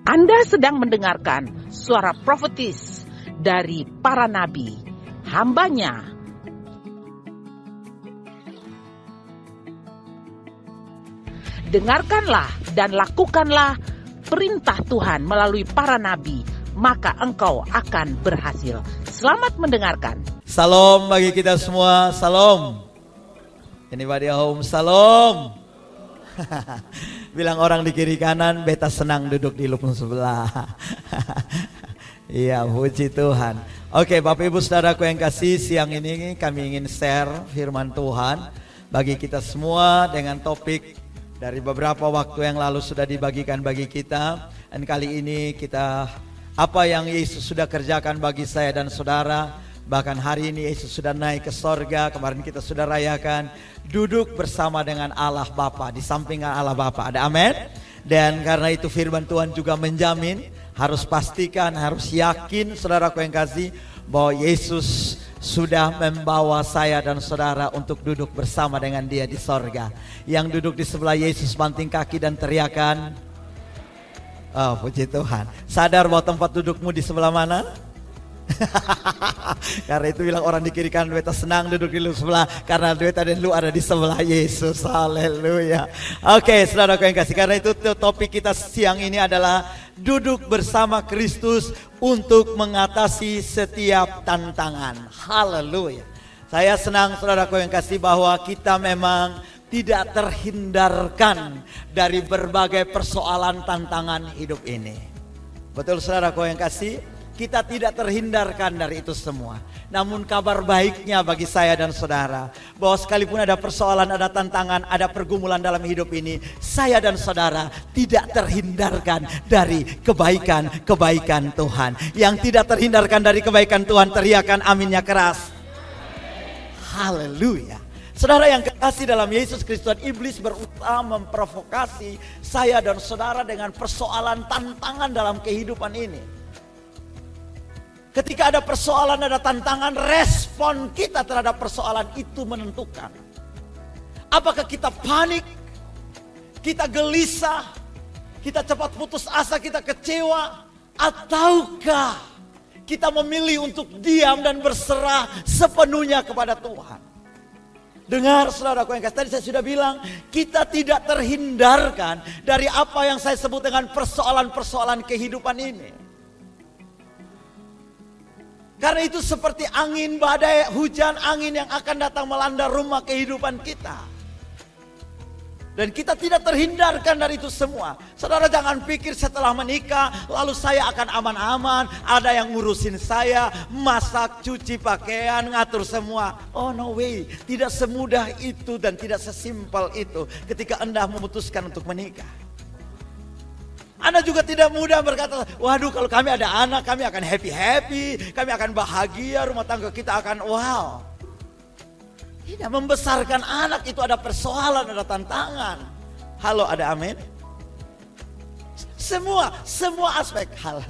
Anda sedang mendengarkan suara profetis dari para nabi, hambanya. Dengarkanlah dan lakukanlah perintah Tuhan melalui para nabi, maka engkau akan berhasil. Selamat mendengarkan. Salam bagi kita semua, salam. Anybody home, salam. Bilang orang di kiri kanan, beta senang duduk di lubung sebelah. Iya, puji Tuhan. Oke, Bapak Ibu Saudaraku yang kasih, siang ini kami ingin share firman Tuhan bagi kita semua dengan topik dari beberapa waktu yang lalu sudah dibagikan bagi kita. Dan kali ini kita, apa yang Yesus sudah kerjakan bagi saya dan saudara. Bahkan hari ini Yesus sudah naik ke sorga. Kemarin kita sudah rayakan duduk bersama dengan Allah Bapa, di samping Allah Bapa. Ada amin. Dan karena itu firman Tuhan juga menjamin, harus pastikan, harus yakin saudaraku yang kasih, bahwa Yesus sudah membawa saya dan saudara untuk duduk bersama dengan Dia di sorga. Yang duduk di sebelah Yesus banting kaki dan teriakan, oh puji Tuhan. Sadar bahwa tempat dudukmu di sebelah mana? Karena itu bilang orang di kiri kanan, beta senang duduk di lu sebelah, karena beta dan lu ada di sebelah Yesus. Haleluya. Oke, saudaraku yang kasih, karena itu topik kita siang ini adalah duduk bersama Kristus untuk mengatasi setiap tantangan. Haleluya. Saya senang saudaraku yang kasih bahwa kita memang tidak terhindarkan dari berbagai persoalan tantangan hidup ini. Betul saudaraku yang kasih? Kita tidak terhindarkan dari itu semua. Namun kabar baiknya bagi saya dan saudara, bahwa sekalipun ada persoalan, ada tantangan, ada pergumulan dalam hidup ini, saya dan saudara tidak terhindarkan dari kebaikan-kebaikan Tuhan. Yang tidak terhindarkan dari kebaikan Tuhan, teriakan aminnya keras. Haleluya. Saudara yang kekasih dalam Yesus Kristus, iblis berusaha memprovokasi saya dan saudara dengan persoalan tantangan dalam kehidupan ini. Ketika ada persoalan, ada tantangan, respon kita terhadap persoalan itu menentukan. Apakah kita panik, kita gelisah, kita cepat putus asa, kita kecewa, ataukah kita memilih untuk diam dan berserah sepenuhnya kepada Tuhan. Dengar saudaraku yang kasih, tadi saya sudah bilang, kita tidak terhindarkan dari apa yang saya sebut dengan persoalan-persoalan kehidupan ini. Karena itu seperti angin badai, hujan angin yang akan datang melanda rumah kehidupan kita. Dan kita tidak terhindarkan dari itu semua. Saudara jangan pikir setelah menikah lalu saya akan aman-aman, ada yang ngurusin saya, masak, cuci pakaian, ngatur semua. Oh no way, tidak semudah itu dan tidak sesimpel itu ketika Anda memutuskan untuk menikah. Anda juga tidak mudah berkata, waduh kalau kami ada anak, kami akan happy-happy, kami akan bahagia, rumah tangga kita akan wow. Tidak, membesarkan anak itu ada persoalan, ada tantangan. Halo, ada amin? Semua aspek hal.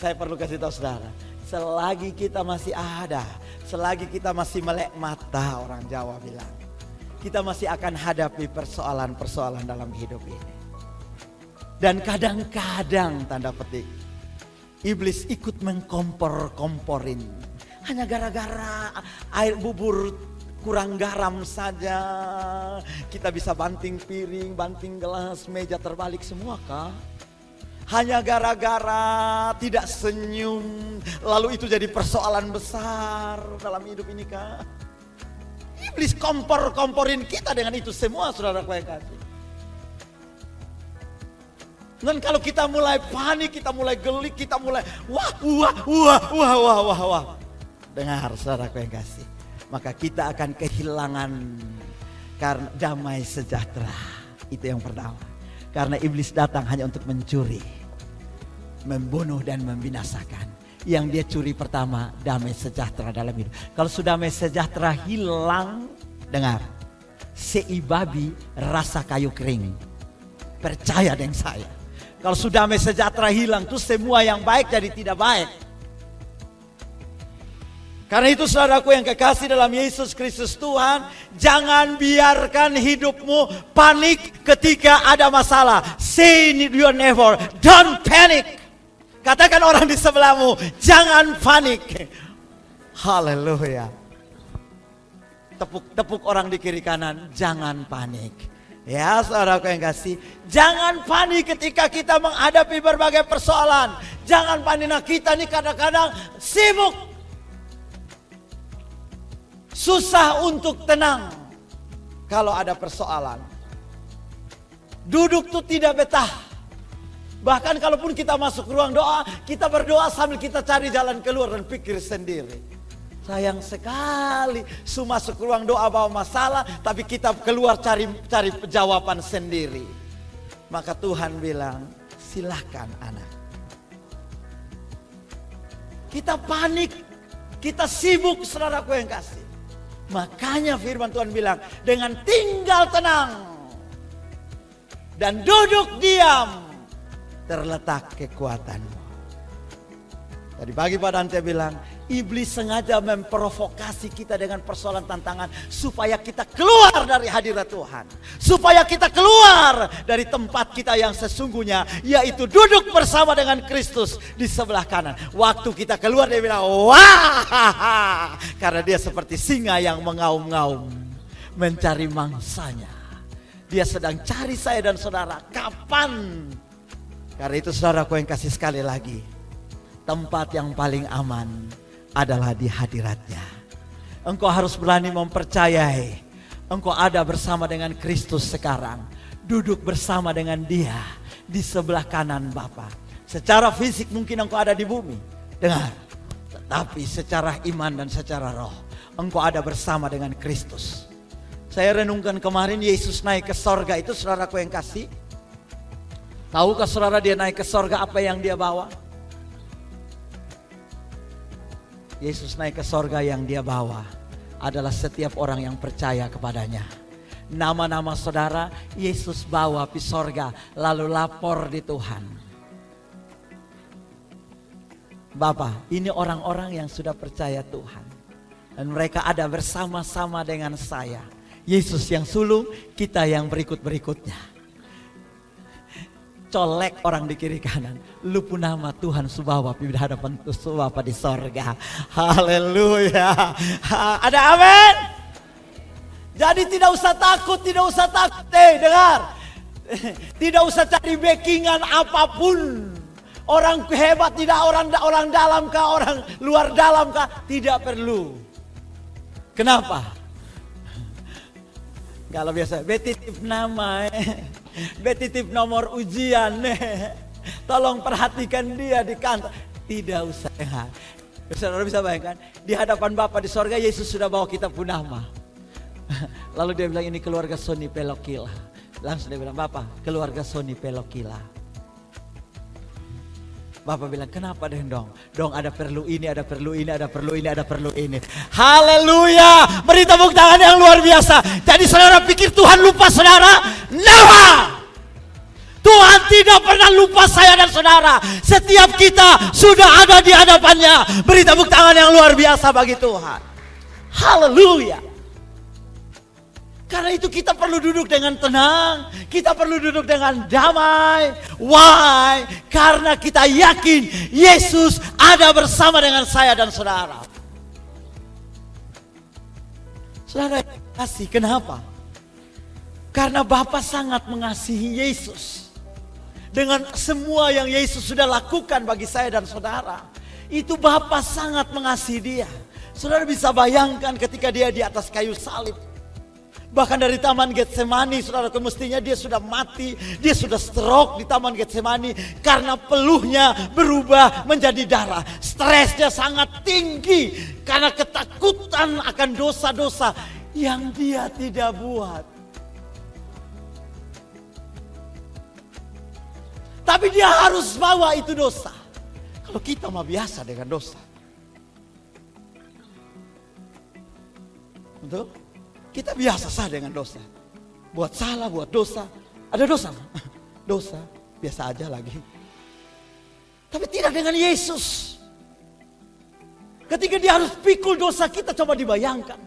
Saya perlu kasih tahu saudara, selagi kita masih ada, selagi kita masih melek mata, orang Jawa bilang, kita masih akan hadapi persoalan-persoalan dalam hidup ini. Dan kadang-kadang tanda petik, iblis ikut mengkompor-komporin. Hanya gara-gara air bubur kurang garam saja, kita bisa banting piring, banting gelas, meja terbalik semua kah? Hanya gara-gara tidak senyum, lalu itu jadi persoalan besar dalam hidup ini kah? Iblis kompor-komporin kita dengan itu semua, saudara yang kasih. Dan kalau kita mulai panik, kita mulai gelik, kita mulai wah. Dengar saudaraku yang kasih, maka kita akan kehilangan karena damai sejahtera. Itu yang pertama. Karena iblis datang hanya untuk mencuri, membunuh dan membinasakan. Yang dia curi pertama, damai sejahtera dalam hidup. Kalau sudah damai sejahtera hilang, dengar, seibabi rasa kayu kering. Percaya dengan saya. Kalau sudah damai sejahtera hilang, tuh semua yang baik jadi tidak baik. Karena itu saudaraku yang kekasih dalam Yesus Kristus Tuhan, jangan biarkan hidupmu panik ketika ada masalah. Say your neighbor, don't panic. Katakan orang di sebelahmu, jangan panik. Haleluya. Tepuk orang di kiri kanan, jangan panik. Ya saudaraku yang kasih, jangan panik ketika kita menghadapi berbagai persoalan. Jangan panik, nah kita nih kadang-kadang sibuk, susah untuk tenang kalau ada persoalan. Duduk tuh tidak betah. Bahkan kalaupun kita masuk ruang doa, kita berdoa sambil kita cari jalan keluar dan pikir sendiri. Sayang sekali, masuk ruang doa bawa masalah, tapi kita keluar cari jawaban sendiri. Maka Tuhan bilang, silahkan anak. Kita panik, kita sibuk saudaraku yang kasih. Makanya firman Tuhan bilang, dengan tinggal tenang dan duduk diam, terletak kekuatanmu. Tadi pagi Pak Dante bilang, iblis sengaja memprovokasi kita dengan persoalan tantangan supaya kita keluar dari hadirat Tuhan. Supaya kita keluar dari tempat kita yang sesungguhnya, yaitu duduk bersama dengan Kristus di sebelah kanan. Waktu kita keluar dia bilang, wah, karena dia seperti singa yang mengaum-ngaum mencari mangsanya. Dia sedang cari saya dan saudara, kapan? Karena itu saudaraku yang kasih sekali lagi, tempat yang paling aman adalah di hadiratnya. Engkau harus berani mempercayai engkau ada bersama dengan Kristus sekarang. Duduk bersama dengan dia di sebelah kanan Bapa. Secara fisik mungkin engkau ada di bumi. Dengar. Tetapi secara iman dan secara roh, engkau ada bersama dengan Kristus. Saya renungkan kemarin Yesus naik ke sorga itu, saudaraku yang kasih. Tahukah saudara dia naik ke sorga apa yang dia bawa? Yesus naik ke sorga yang dia bawa adalah setiap orang yang percaya kepadanya. Nama-nama saudara Yesus bawa di sorga lalu lapor di Tuhan. Bapa, ini orang-orang yang sudah percaya Tuhan. Dan mereka ada bersama-sama dengan saya. Yesus yang sulung, kita yang berikut-berikutnya. Colek orang di kiri kanan. Lupu nama Tuhan Subhapa di hadapan Subhapa di sorga. Haleluya. Ada amin. Jadi tidak usah takut, tidak usah takut. Dengar. Tidak usah cari backingan apapun. Orang hebat tidak, orang dalam kah, orang luar dalam kah, tidak perlu. Kenapa? Kalau biasa, betitip nama, betitip nomor ujian, tolong perhatikan dia di kantor. Tidak usah. Saudara bisa bayangkan, di hadapan Bapa di sorga Yesus sudah bawa kita punama. Lalu dia bilang ini keluarga Soni Pelokila. Langsung dia bilang, Bapa, keluarga Soni Pelokila. Bapak bilang, kenapa deh dong? Dong ada perlu ini, ada perlu ini, ada perlu ini, ada perlu ini. Haleluya. Beri tepuk tangan yang luar biasa. Jadi saudara pikir Tuhan lupa saudara? Never. Tuhan tidak pernah lupa saya dan saudara. Setiap kita sudah ada di hadapannya. Beri tepuk tangan yang luar biasa bagi Tuhan. Haleluya. Karena itu kita perlu duduk dengan tenang. Kita perlu duduk dengan damai. Why? Karena kita yakin Yesus ada bersama dengan saya dan saudara. Saudara kasih, kenapa? Karena Bapa sangat mengasihi Yesus. Dengan semua yang Yesus sudah lakukan bagi saya dan saudara. Itu Bapa sangat mengasihi dia. Saudara bisa bayangkan ketika dia di atas kayu salib. Bahkan dari Taman Getsemani, saudara, mestinya dia sudah mati, dia sudah stroke di Taman Getsemani karena peluhnya berubah menjadi darah. Stresnya sangat tinggi karena ketakutan akan dosa-dosa yang dia tidak buat. Tapi dia harus bawa itu dosa. Kalau kita mah biasa dengan dosa. Betul? Kita biasa saja dengan dosa. Buat salah, buat dosa. Ada dosa? Dosa, biasa aja lagi. Tapi tidak dengan Yesus. Ketika dia harus pikul dosa kita, coba dibayangkan.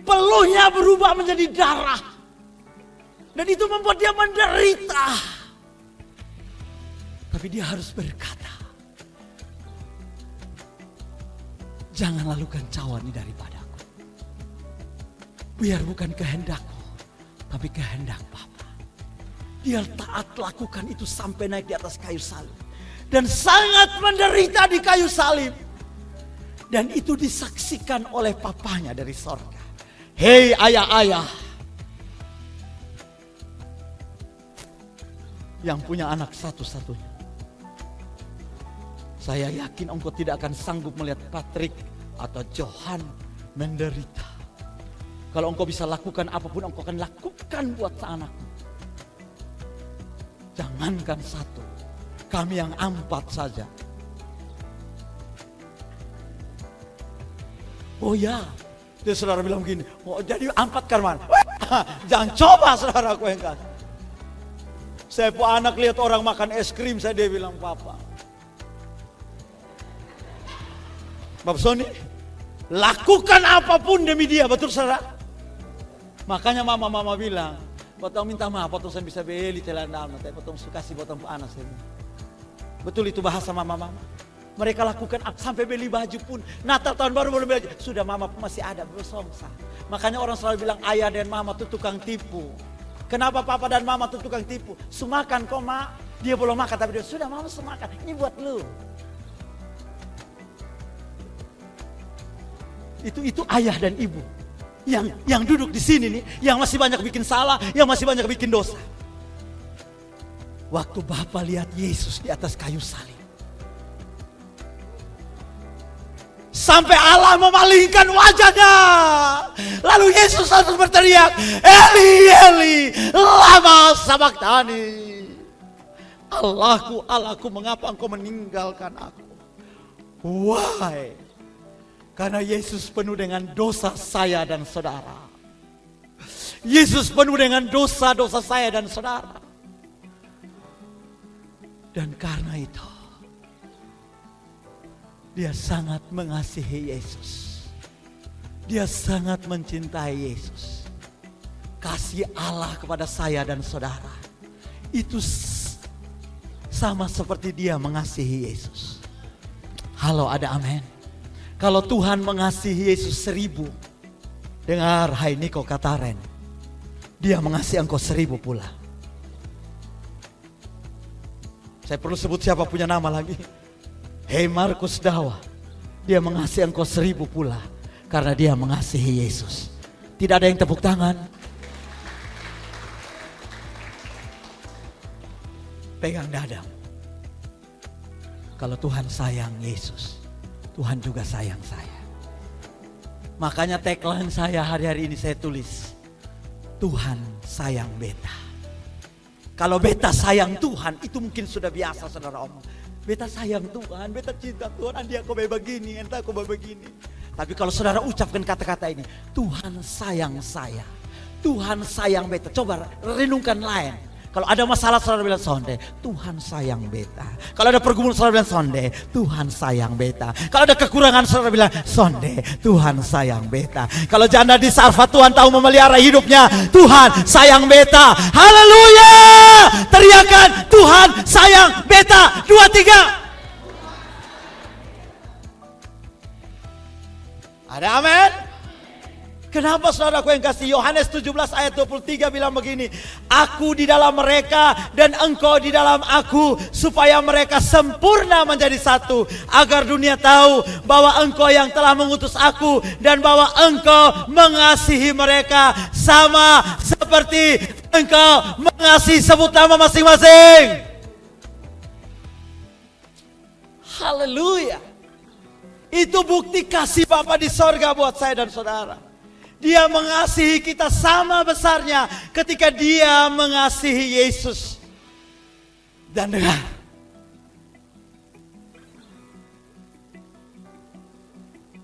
Peluhnya berubah menjadi darah. Dan itu membuat dia menderita. Tapi dia harus berkata, jangan lakukan cawan ini daripadaku. Biar bukan kehendakku, tapi kehendak Bapa. Dia taat lakukan itu sampai naik di atas kayu salib. Dan sangat menderita di kayu salib. Dan itu disaksikan oleh papanya dari sorga. Hei ayah-ayah, yang punya anak satu-satunya. Saya yakin engkau tidak akan sanggup melihat Patrick atau Johan menderita. Kalau engkau bisa lakukan apapun, engkau akan lakukan buat anakmu. Jangankan satu, kami yang 4 saja. Oh ya, dia saudara bilang begini, oh jadi 4 Karman. Jangan coba saudaraku yang kasih. Saya pun anak lihat orang makan es krim, dia bilang, Papa. Bapak Sony, lakukan apapun demi dia, betul saudara? Makanya mama bilang, potong minta maaf, potong saya bisa beli celana, tapi potong kasih potong anak saya. Betul itu bahasa mama. Mereka lakukan sampai beli baju pun. Natal tahun baru belum beli baju. Sudah mama masih ada bersongsa. Makanya orang selalu bilang ayah dan mama itu tukang tipu. Kenapa papa dan mama itu tukang tipu? Sumakan kok mak. Dia belum makan tapi dia sudah mama semakan. Ini buat lu. Itu ayah dan ibu. Yang duduk di sini nih. Yang masih banyak bikin salah. Yang masih banyak bikin dosa. Waktu Bapa lihat Yesus di atas kayu salib. Sampai Allah memalingkan wajahnya. Lalu Yesus langsung berteriak, Eli, Eli, lama sabachthani. Allahku, Allahku, mengapa engkau meninggalkan aku? Why? Karena Yesus penuh dengan dosa saya dan saudara. Yesus penuh dengan dosa-dosa saya dan saudara. Dan karena itu, dia sangat mengasihi Yesus. Dia sangat mencintai Yesus. Kasih Allah kepada saya dan saudara itu sama seperti dia mengasihi Yesus. Halo, ada amin. Kalau Tuhan mengasihi Yesus 1000, dengar hai Niko Kataren, dia mengasihi engkau 1000 pula. Saya perlu sebut siapa punya nama lagi. Hei Markus Dawa, dia mengasihi engkau 1000 pula. Karena dia mengasihi Yesus. Tidak ada yang tepuk tangan. Pegang dadamu. Kalau Tuhan sayang Yesus, Tuhan juga sayang saya. Makanya tagline saya hari-hari ini saya tulis, Tuhan sayang beta. Kalau beta sayang Tuhan, itu mungkin sudah biasa saudara omong. Beta sayang Tuhan, beta cinta Tuhan, dia kau begini, entah kau begini. Tapi kalau saudara ucapkan kata-kata ini, Tuhan sayang saya, Tuhan sayang beta. Coba renungkan lain. Kalau ada masalah saudara bilang sonde, Tuhan sayang beta. Kalau ada pergumulan saudara bilang sonde, Tuhan sayang beta. Kalau ada kekurangan saudara bilang sonde, Tuhan sayang beta. Kalau janda di Sarfa, Tuhan tahu memelihara hidupnya, Tuhan sayang beta. Haleluya! Teriakan Tuhan sayang beta. 2, 3. Ada amin? Kenapa saudaraku yang kasih? Yohanes 17 ayat 23 bilang begini, aku di dalam mereka dan engkau di dalam aku, supaya mereka sempurna menjadi satu, agar dunia tahu bahwa engkau yang telah mengutus aku dan bahwa engkau mengasihi mereka sama seperti engkau mengasihi, sebut nama masing-masing. Haleluya. Itu bukti kasih Bapa di sorga buat saya dan saudara. Dia mengasihi kita sama besarnya ketika dia mengasihi Yesus. Dan dengar,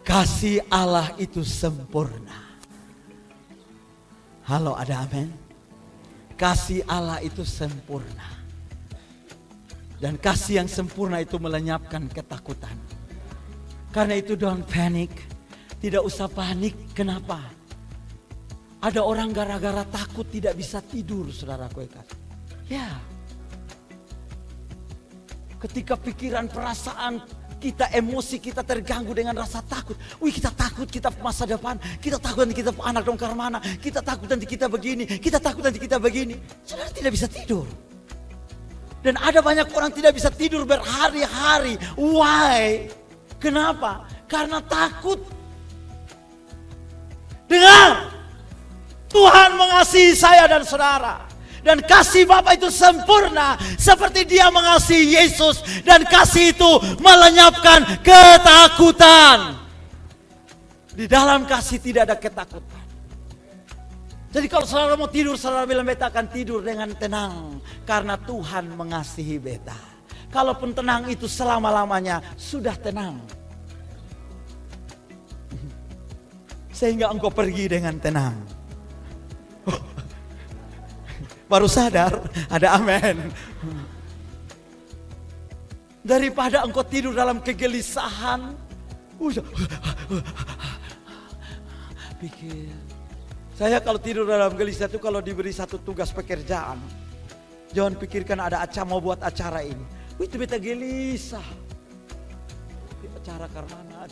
kasih Allah itu sempurna. Halo, ada amin? Kasih Allah itu sempurna. Dan kasih yang sempurna itu melenyapkan ketakutan. Karena itu don't panic. Tidak usah panik. Kenapa? Ada orang gara-gara takut tidak bisa tidur, saudaraku yang kasih. Ya. Ketika pikiran, perasaan kita, emosi kita terganggu dengan rasa takut. Wih, kita takut kita masa depan. Kita takut nanti kita anak dongkar mana. Kita takut nanti kita begini. Kita takut nanti kita begini. Saudara tidak bisa tidur. Dan ada banyak orang tidak bisa tidur berhari-hari. Why? Kenapa? Karena takut. Dengar, Tuhan mengasihi saya dan saudara. Dan kasih Bapa itu sempurna seperti Dia mengasihi Yesus. Dan kasih itu melenyapkan ketakutan. Di dalam kasih tidak ada ketakutan. Jadi kalau saudara mau tidur, saudara bilang beta akan tidur dengan tenang. Karena Tuhan mengasihi beta. Kalaupun tenang itu selama-lamanya sudah tenang. Sehingga engkau pergi dengan tenang. Baru sadar, ada amin. Daripada engkau tidur dalam kegelisahan. Pikir. Saya kalau tidur dalam gelisah itu kalau diberi satu tugas pekerjaan. Jangan pikirkan ada acara mau buat acara ini. Itu beta gelisah. Acara karmana.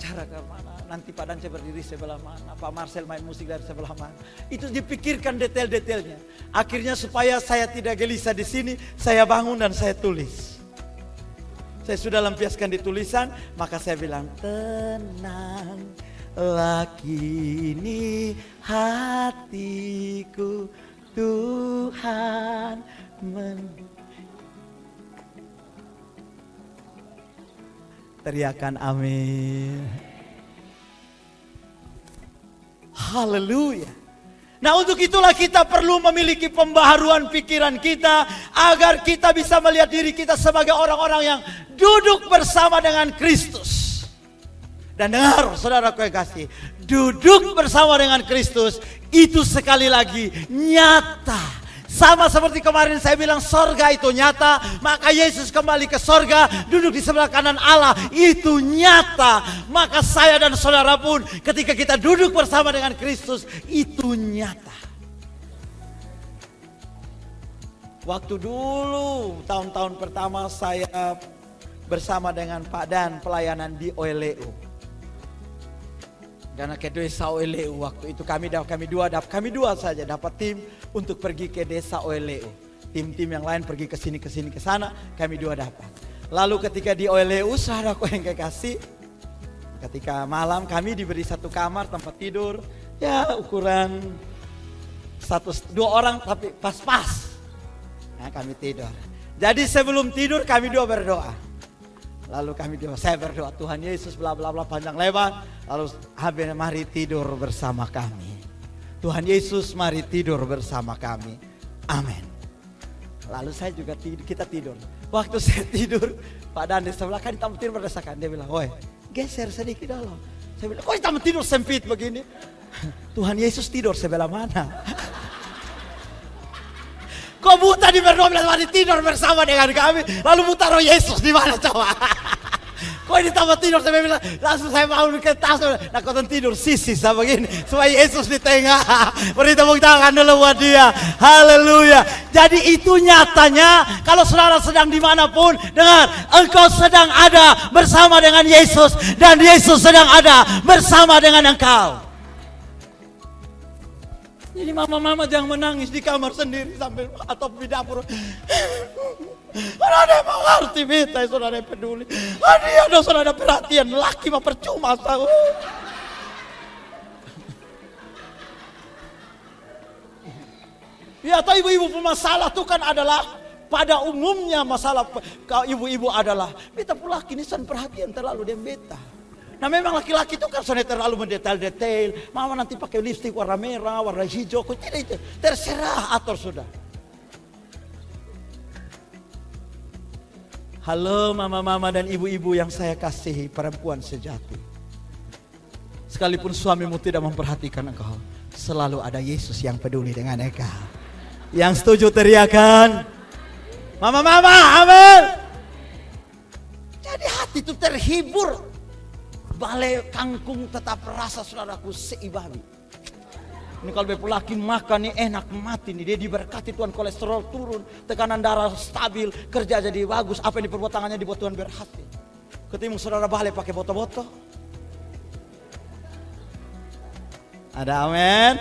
Nanti Pak Dance berdiri sebelah mana. Pak Marcel main musik dari sebelah mana. Itu dipikirkan detail-detailnya. Akhirnya supaya saya tidak gelisah di sini, saya bangun dan saya tulis. Saya sudah lampiaskan di tulisan, maka saya bilang tenanglah kini hatiku, Tuhan teriakan amin. Haleluya. Nah, untuk itulah kita perlu memiliki pembaharuan pikiran kita agar kita bisa melihat diri kita sebagai orang-orang yang duduk bersama dengan Kristus. Dan dengar saudaraku yang kasih, duduk bersama dengan Kristus itu sekali lagi nyata. Sama seperti kemarin saya bilang sorga itu nyata, maka Yesus kembali ke sorga, duduk di sebelah kanan Allah, itu nyata. Maka saya dan saudara pun ketika kita duduk bersama dengan Kristus, itu nyata. Waktu dulu, tahun-tahun pertama saya bersama dengan Pak Dan pelayanan di OLEU. Karena ke desa OLEU waktu itu kami dua saja dapat tim untuk pergi ke desa OLEU. Tim-tim yang lain pergi ke sini ke sana, kami dua dapat. Lalu ketika di OLEU, saudaraku yang kekasih, ketika malam kami diberi satu kamar tempat tidur, ya ukuran 2 orang tapi pas-pas. Nah, kami tidur. Jadi sebelum tidur kami dua berdoa. Lalu saya berdoa, Tuhan Yesus bla bla bla panjang lebar. Lalu mari tidur bersama kami. Tuhan Yesus mari tidur bersama kami. Amin. Lalu saya juga kita tidur. Waktu saya tidur, Pak Dan di sebelah kan di taman tidur berdasarkan. Dia bilang, woi geser sedikit dulu. Saya bilang, kok di taman tidur sempit begini? Tuhan Yesus tidur sebelah mana? Kok buta di ber-12 hari tidur bersama dengan kami, lalu buta roh Yesus di mana coba? Kok di tempat tidur saya bilang, langsung saya bangun ke tas, nah kau tidur sisi sama begini, supaya Yesus di tengah. Beri tepuk tangan dulu buat Dia, haleluya. Jadi itu nyatanya, kalau saudara sedang dimanapun, dengar, engkau sedang ada bersama dengan Yesus, dan Yesus sedang ada bersama dengan engkau. Jadi mama-mama jangan menangis di kamar sendiri sampai atau di dapur. Saudara mau ngerti beta, saudara peduli. Dia ada saudara perhatian, laki mah percuma tahu. Ya, atau ibu-ibu pemasalah itu kan adalah pada umumnya masalah ibu-ibu adalah beta pula kini perhatian terlalu dengan beta. Nah memang laki-laki itu kan sudah terlalu mendetail-detail. Mama nanti pakai lipstik warna merah, warna hijau. Tidak itu, terserah atur sudah. Halo mama-mama dan ibu-ibu yang saya kasihi, perempuan sejati. Sekalipun suamimu tidak memperhatikan engkau, selalu ada Yesus yang peduli dengan engkau. Yang setuju teriakan, mama-mama, amin. Jadi hati itu terhibur. bale kangkung tetap rasa saudaraku seibabi. Ini kalau laki makan nih enak mati nih. Dia diberkati Tuhan, kolesterol turun, tekanan darah stabil, kerja jadi bagus. Apa yang diperbuat tangannya dibuat Tuhan berhasil. Ketimbang saudara bale pakai boto-boto. Ada amin.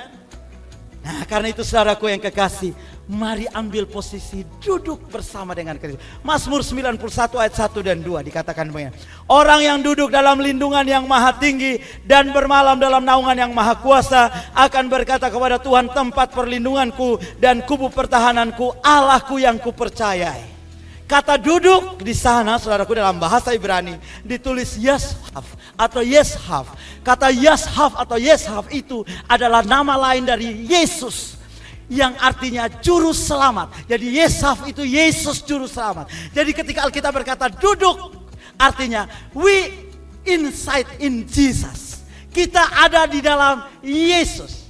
Nah, karena itu saudaraku yang kekasih, mari ambil posisi duduk bersama dengan Kristus. Mazmur 91 ayat 1 dan 2 dikatakan begini. Orang yang duduk dalam lindungan yang maha tinggi dan bermalam dalam naungan yang maha kuasa akan berkata kepada Tuhan, tempat perlindunganku dan kubu pertahananku, Allahku yang kupercayai. Kata duduk di sana saudaraku dalam bahasa Ibrani ditulis yashaf atau yeshaf. Kata yashaf atau yeshaf itu adalah nama lain dari Yesus yang artinya juru selamat. Jadi yeshaf itu Yesus juru selamat. Jadi ketika Alkitab berkata duduk, artinya we inside in Jesus. Kita ada di dalam Yesus.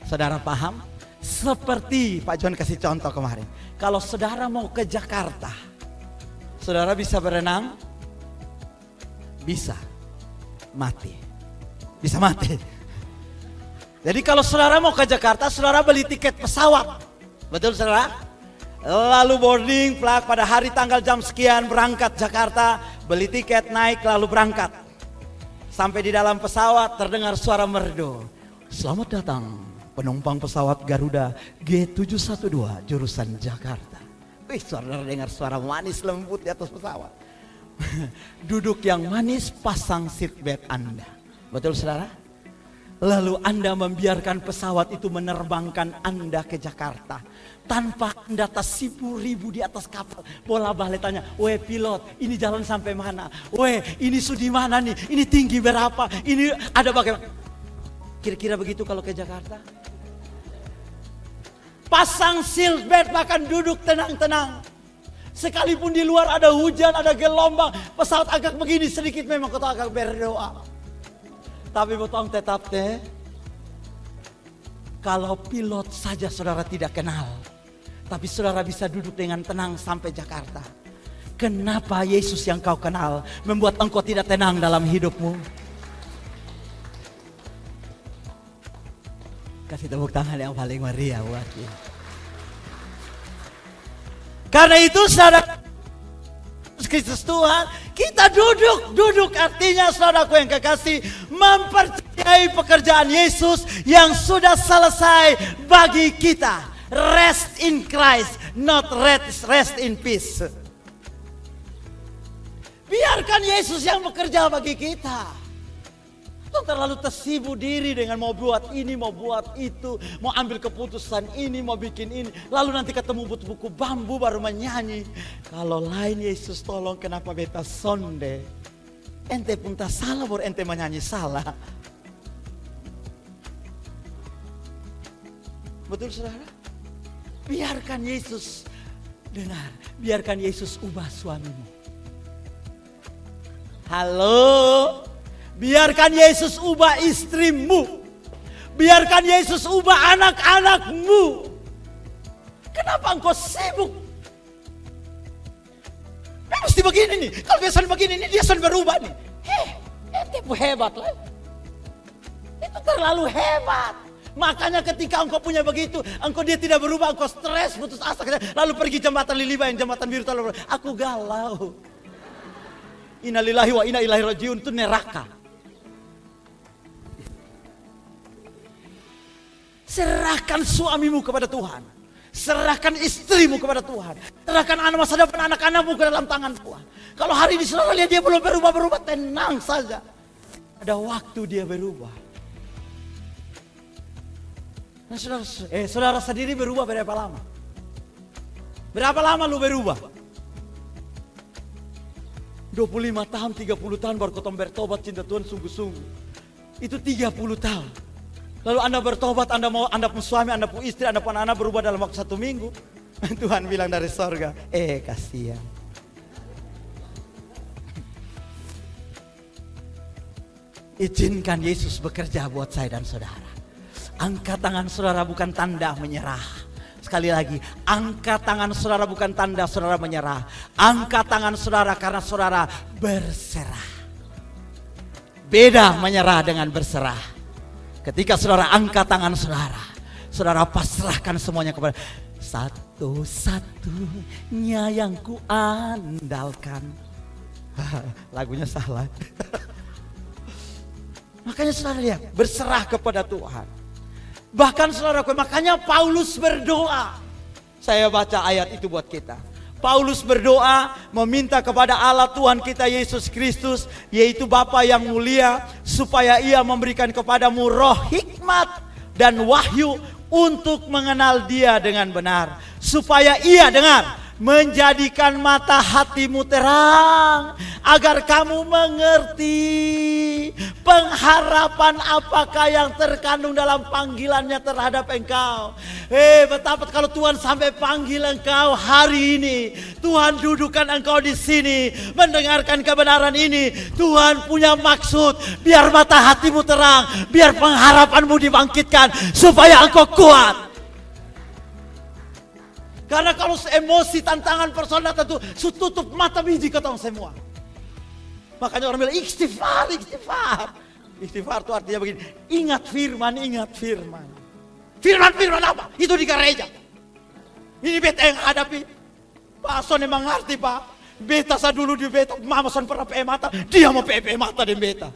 Saudara paham? Seperti Pak John kasih contoh kemarin. Kalau saudara mau ke Jakarta, saudara bisa berenang? Bisa. Mati. Bisa mati. Jadi kalau saudara mau ke Jakarta, saudara beli tiket pesawat. Betul saudara? Lalu boarding flight pada hari tanggal jam sekian berangkat Jakarta, beli tiket naik lalu berangkat. Sampai di dalam pesawat terdengar suara merdu. Selamat datang penumpang pesawat Garuda G712 jurusan Jakarta. Wih, saudara dengar suara manis lembut di atas pesawat. Duduk yang manis, pasang seatbelt Anda. Betul saudara? Lalu Anda membiarkan pesawat itu menerbangkan Anda ke Jakarta. Tanpa Anda tersipu-ribu di atas kapal. Bola balik tanya, weh pilot, ini jalan sampai mana? Weh, ini di mana nih? Ini tinggi berapa? Ini ada bagaimana? Kira-kira begitu kalau ke Jakarta? Pasang seatbelt, bahkan duduk tenang-tenang. Sekalipun di luar ada hujan, ada gelombang, pesawat agak begini sedikit memang kau agak berdoa. Tapi potong tetap kalau pilot saja saudara tidak kenal, tapi saudara bisa duduk dengan tenang sampai Jakarta. Kenapa Yesus yang kau kenal membuat engkau tidak tenang dalam hidupmu? Kasih tepuk tangan yang paling meriah buat dia. Karena itu saudara Kristus Tuhan, kita duduk artinya saudaraku yang kekasih, mempercayai pekerjaan Yesus yang sudah selesai bagi kita. Rest in Christ, not rest in peace. Biarkan Yesus yang bekerja bagi kita. Terlalu tersibuk diri dengan mau buat ini, mau buat itu, mau ambil keputusan ini, mau bikin ini. Lalu nanti ketemu buku bambu baru menyanyi. Kalau lain Yesus tolong kenapa beta sonde. Ente pun tak salah baru ente menyanyi salah. Betul saudara? Biarkan Yesus dengar. Biarkan Yesus ubah suamimu. Halo? Biarkan Yesus ubah istrimu. Biarkan Yesus ubah anak-anakmu. Kenapa engkau sibuk? Mesti begini nih. Kalau biasa begini nih, dia sudah berubah nih. Itu hebat lah. Itu terlalu hebat. Makanya ketika engkau punya begitu, dia tidak berubah, engkau stres, putus asa. Lalu pergi jembatan Liliba yang jembatan biru. Aku galau. Innalillahi wa inna ilaihi rajiun, itu neraka. Serahkan suamimu kepada Tuhan. Serahkan istrimu kepada Tuhan. Serahkan anak masa depan anak-anakmu ke dalam tangan Tuhan. Kalau hari ini saudara lihat dia belum berubah, tenang saja. Ada waktu dia berubah. Nah, saudara sendiri berubah berapa lama? Berapa lama lu berubah? 25 tahun, 30 tahun baru kau bertobat cinta Tuhan sungguh-sungguh. Itu 30 tahun. Lalu Anda bertobat, Anda pun suami, Anda pun istri, Anda pun anak berubah dalam waktu 1 minggu. Tuhan bilang dari sorga, kasihan. Izinkan Yesus bekerja buat saya dan saudara. Angkat tangan saudara bukan tanda menyerah. Sekali lagi, angkat tangan saudara bukan tanda saudara menyerah. Angkat tangan saudara karena saudara berserah. Beda menyerah dengan berserah. Ketika saudara angkat tangan saudara, saudara pasrahkan semuanya kepada satu-satunya yang ku andalkan. Lagunya salah. Makanya saudara lihat, berserah kepada Tuhan. Bahkan saudara, makanya Paulus berdoa. Saya baca ayat itu buat kita. Paulus berdoa meminta kepada Allah Tuhan kita Yesus Kristus, yaitu Bapa yang mulia, supaya Ia memberikan kepadamu roh hikmat dan wahyu untuk mengenal Dia dengan benar. Supaya Ia, dengar, menjadikan mata hatimu terang, agar kamu mengerti pengharapan apakah yang terkandung dalam panggilannya terhadap engkau. Betapa kalau Tuhan sampai panggil engkau hari ini, Tuhan dudukan engkau di sini, mendengarkan kebenaran ini. Tuhan punya maksud, biar mata hatimu terang, biar pengharapanmu dibangkitkan, supaya engkau kuat. Karena kalau emosi, tantangan, persoalan itu tutup mata biji ketong semua. Makanya orang bilang istighfar, istighfar. Istighfar itu artinya begini, ingat firman, ingat firman. Firman apa? Itu di gereja. Ini beta yang hadapi. Pak Son emang ngerti Pak. Beta saya dulu di beta, mama Son pernah PE mata, dia mau PE mata di beta.